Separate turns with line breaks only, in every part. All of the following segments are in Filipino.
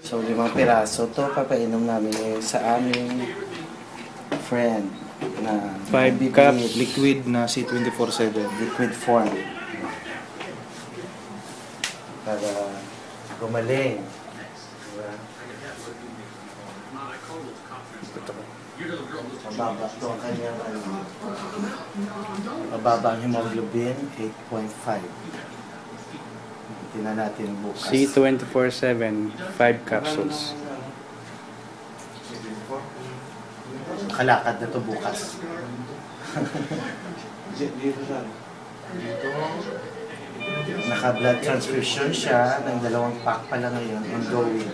So, 5 piraso. Ito, papainom namin sa aming friend na
5 cups liquid na C24/7.
liquid form. Para gumaling. Diba? Ito. Mababa ito ang kanyang mababa ang hemoglobin, 8.5. Tingnan natin bukas.
C24/7, 5 capsules.
Makalakad na ito bukas. Naka-blood transfusion siya ng 2 pack pa lang ngayon, ongoing.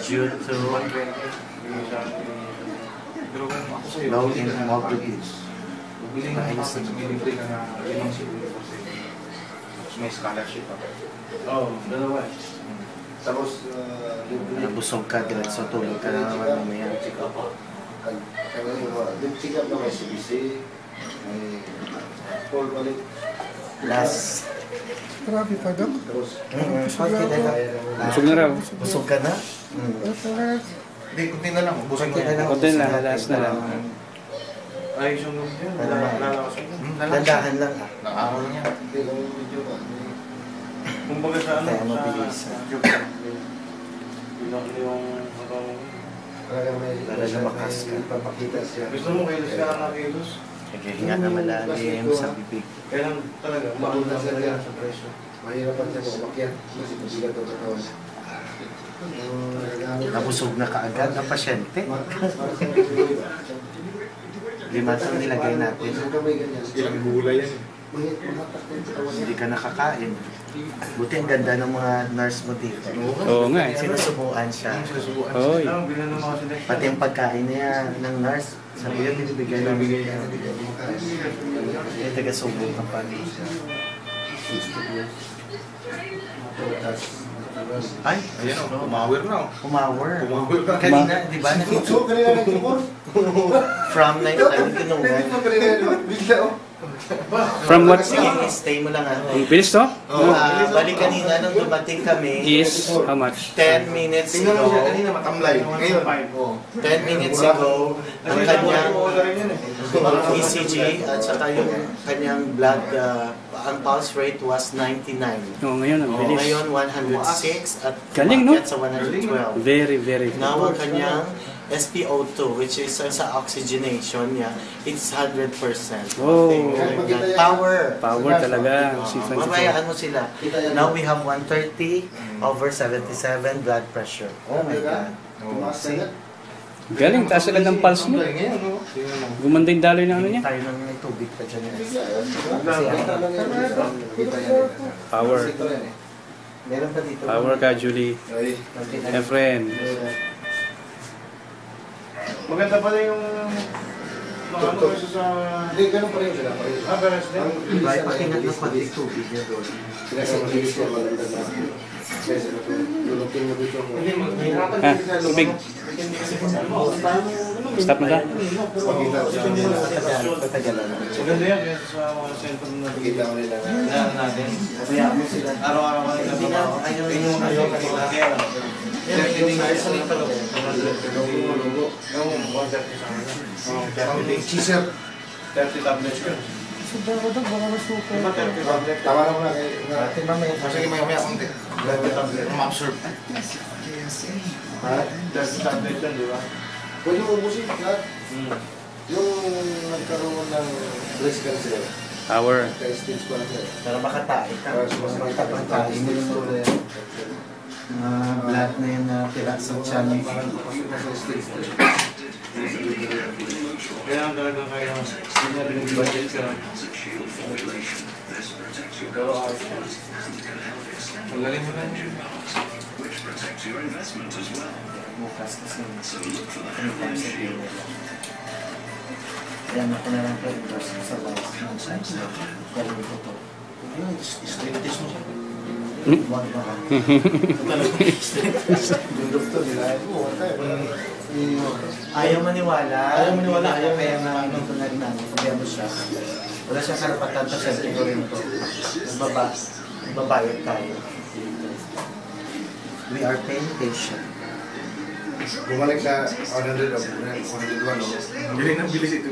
Due to low in hemoglobin. Maayos na.
May scholarship ako.
Oo, dalawa. Tapos,
Busog ka, diretso tulog ka na naman mamaya.
check up ako. Check up na may CBC, may call balik.
Last.
Grabe pa daw.
Tapos,
Busog na raw.
Busog ka na?
Hindi, kunti na lang. Busog
Konti na lang.
Konti na, last na lang.
ay, sunog yun. Lalakas yun.
Dandahan lang ah.
Nang-araw niya.
Hindi lang yung video ka. Kumbaga sa ano,
Kaya mabilis.
sa joke lang. Yung talagang may
Talagang makas ka.
ipapakita siya. Gusto mo kilos ka lang na kilos?
Naghihinga na malalim sa bibig.
Kailan talaga, mauna siya sa presyo. Mahirapan siya kumakyan kasi mabigat ang katawan.
Nabusog na kaagad ang pasyente. 5 itong nilagay natin.
Ilang gulay yan.
Hindi ka nakakain. Buti ang ganda ng mga nurse mo dito.
Oo nga eh.
Sinusubuan siya.
Oy.
Pati ang pagkain niya ng nurse, sabi niya binibigay ng yung taga-subo ng pati. Ay,
Ayan o, umawir na o.
Umawer.
Umawer na.
Kanina, di ba?
So, kanina nagtumor?
From night lang, tinungan.
Bigla oh.
From what?
Sige, stay mo lang ah.
Bilis to?
Balik kanina nung dumating kami,
Is how much?
10 minutes
Tingnan mo siya
ago,
kanina matamlay. Ngayon,
10 minutes ago, ang kanyang
eh.
ECG at saka yung kanyang blood, ang pulse rate was 99.
Oo, ngayon ang bilis.
Ngayon 106 at
Galing, no?
umakyat sa 112.
Very, very good.
Now ang kanyang SpO2, which is sa oxygenation niya, it's 100%.
Oh.
Power.
Power talaga.
Mamayaan mo sila. Now we have 130 over 77 blood pressure. Oh my God. See?
Galing, taas agad ng pulse mo.
Ngayon, no?
Gumanda yung daloy ng ano niya.
Tayo nang may tubig pa dyan.
Power.
Meron pa dito.
Power ka, Julie. Efren.
Maganda pala yung mga ano kasi sa... Hindi, ganun pa rin sila. Pares din.
Ay, pakingat ng konti tubig niya doon.
Sila sa English ko, maganda na. Kasi lulutin mo dito. Hindi, maghihirapan
Ha,
din sila.
tubig. Stop na ka?
Pagkita ko sa
Patagalan.
Maganda yan kasi sa mga sentro na
Pagkita ko nila
na natin.
Kaya mo sila.
Araw-araw ka
Hindi
nila.
na, ayaw
Yung ayaw kanila. Kaya lang.
yung nurse na ito.
Lugo. Yung 130 sa kanila. Cheeser. 30 tablets yun.
Sobrang daw, baka masuko.
Diba 30 tablets? Tama na mo na kayo.
Ate mamaya.
Sige, maya konti.
30 tablets.
Ma-absorb.
Ha? 30 tablets yun, di ba? Pwede mo ubusin lahat. Yung nagkaroon ng breast cancer,
Power.
ka-stage pa na siya.
Para makatae ka.
Para mas
makatae mo yung blood na yun na tira sa tiyan.
Parang papasok na sa stage 3.
Kaya ang talagang kaya hindi na binibudget ka. Pero ayos yan.
Magaling mo na yun.
Bukas kasi. Anytime sa day. Kaya ako na lang pag-verse sa last ng science na. Galing ko to.
Yung straight test mo siya.
Wag na ka.
Yung doktor nila,
Ayaw maniwala.
Ayaw maniwala, ayaw
Kaya nga dito na rin namin. Kaya mo siya. Wala siyang karapatan pa siya ko rin to. Nagbabayad tayo. are paying patient.
Bumalik sa 100 o 101 no?
Bilis na bilis ito.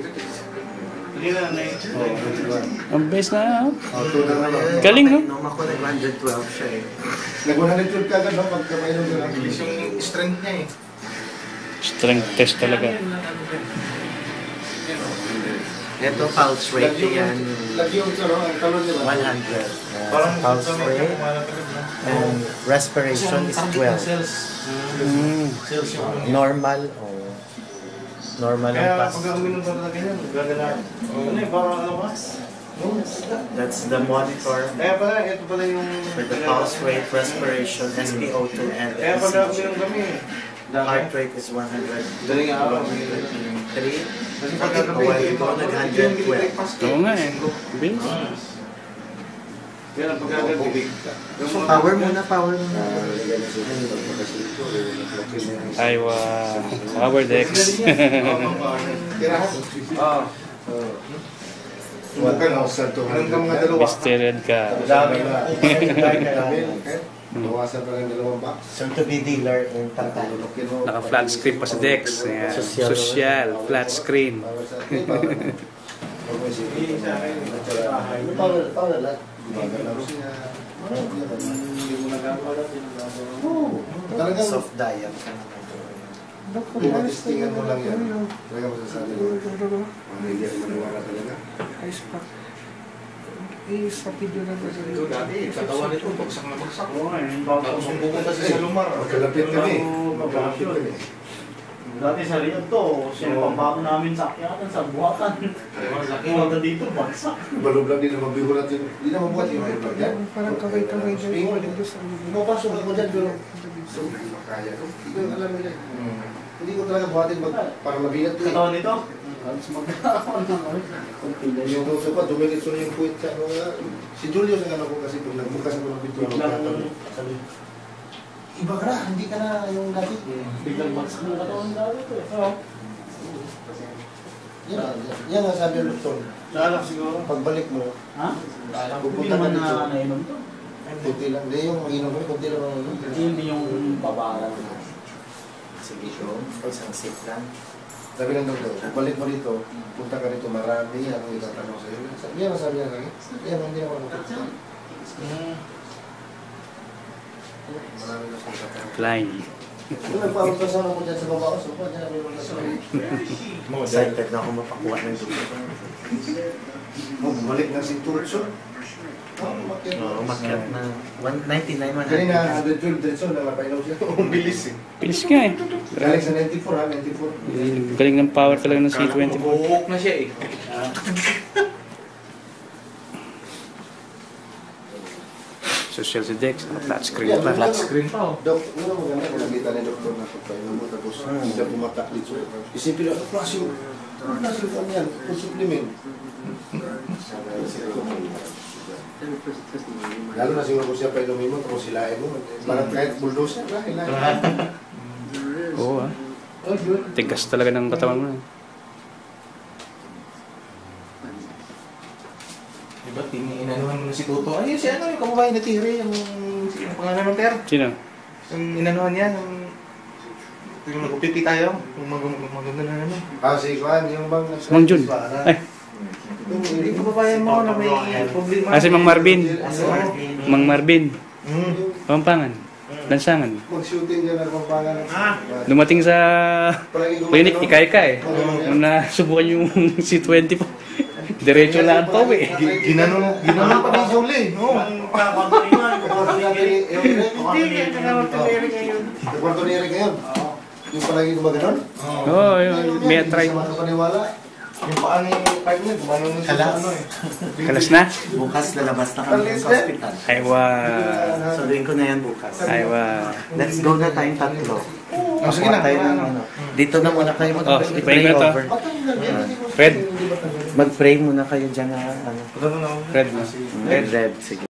Hindi na, Nay.
Oo, 101.
Ang best na.
Oh, 2 na naman.
Galing, no?
Nung ako nag-112 siya eh.
Nag-112 ka agad no? Pagkamainom ka lang.
Bilis yung strength niya eh.
Strength test talaga.
Ito, pulse rate yan.
Lagi yung ano, ang talon nila.
100.
Parang
Pulse rate. And respiration is 12.
Cells.
Mm.
Cells yung
Normal o normal ang
Kaya
pass.
pag uminom ka talaga yan, gagalaw. Ano eh, parang ano ba?
That's the monitor
Kaya pala, ito pala yung...
for the pulse rate, respiration, SpO2, and
Kaya pala
ECG.
uminom kami eh.
Heart rate is 100.
Daling araw.
3.
Kasi
Pag
pagkagabi,
away ko, nag-112.
Oo nga eh. Bilis.
Kaya pagkagabi.
Power muna, power muna.
Aywa. Power Dex.
Tirahan.
Ah.
Huwag ka na, santo.
Anong ka mga dalawa?
Mr. Red ka.
Dami na. Bawasan pa ng 2 box.
Soon to be dealer in Tantalo.
Naka-flat screen pa sa Dex. Ayan. Social. Flat screen.
Talagang
Soft diet.
testingan mo lang yan. Talaga masasabi mo. Hindi ako maniwala talaga.
Ice pack. Sa video na
Ito dati, katawan nito, bagsak na bagsak.
Oo nga eh.
Tapos sumbungan kasi sa lumar.
Magkalapit kami. Magkalapit kami.
Dati sa Riyadh to, sinapambako namin sa akyatan, sa buhatan. Laki mo dito, bagsak.
Balog lang din na mabigo natin. Hindi na mabuhat yung vlog yan.
Parang kamay-kamay dyan. Balik doon sa
Pumapasok ako dyan pero so, makaya ko. Hindi ko alam nila. Hindi ko talaga buhatin para mabigat ko eh.
Katawan nito? Halos magkakaroon na kami.
Yung tuso pa, dumiritso na yung puwit sa ano nga. Si Julio sa ano ko kasi pag nagbukas ako ng pinto. Iba ka na, hindi ka na yung dati.
Biglang bagsak ng katawan dati ito eh. Oo.
Yan ang sabi ng doktor.
Lalak siguro.
Pagbalik mo,
Ha? Hindi
pupunta ka
naman
dito.
na nainom to.
Kunti lang. Hindi yung inom ko, kunti lang ang inom.
Hindi yung babaran.
Sige, bro. Isang sip lang.
Sabi ng doktor, pagbalik mo dito, punta ka dito, marami ang itatanong sa'yo. Yan ang sabi niya lagi. Yan, hindi ako natutunan. Marami na sa itatanong.
Flying.
Kung nagpapasama ko dyan sa baba ko, so dyan namin magkasabi.
Excited na ako mapakuha ng dugo.
Bumalik na si Turso. Umakyat.
Oo, umakyat na. 199, 100.
Kanina, 112 Turso, nakapailaw siya.
Ang bilis eh.
Bilis nga eh.
Galing sa 94 ha, 94.
Galing ng power talaga ng C24.
Buhok na siya eh.
Social si Dex. Flat screen pa.
Flat screen pa.
Dok, ano maganda kung nakita ni doktor na pagpainom mo tapos siya pumatak dito. Isipin lang, klasyo. Ano klasyo kami yan? Kung supplement. Lalo na siguro kung siya painumin mo tapos silain mo. Parang kahit bulldozer, hilahin.
Oo ah. Tigas talaga ng katawan mo.
Diba, inanuhan mo na si Toto. Ayun, si ano, yung kababayan na Tiri, yung pangalan ng Ter.
Sino?
Yung inanuhan niya, yung nagupiti tayo, yung maganda na ano.
Ah, si Juan, yung bang...
Mang Jun. Ay,
Hindi kababayan mo na may problema.
si Mang Marvin.
Marvin.
Mang Marvin.
Hmm.
Pampangan. Lansangan.
Mag-shooting dyan ng pampangan.
Dumating sa
Palagi
clinic, ikay-ka eh. Nung nasubukan yung C20 po. Diretso lang ang tawi eh.
Ginanon pa ni Jolie. Oo.
Kwarto ni Eric ngayon. Yung palagi gumaganon.
Oo, yun. May try.
Sa mga paniwala.
Yung paa ni Pipe niya, gumanon na siya sa ano eh.
Kalas na?
Bukas lalabas na kami sa hospital.
Aywa.
Saluhin ko na yan bukas.
Aywa.
Let's go na tayong tatlo.
Sige na.
Tayo ng ano. Dito na muna kayo
Oh,
mag-pray
ipahin mo na to.
over.
Fred.
Mag-pray muna kayo dyan na ano.
Fred na.
Red. Sige.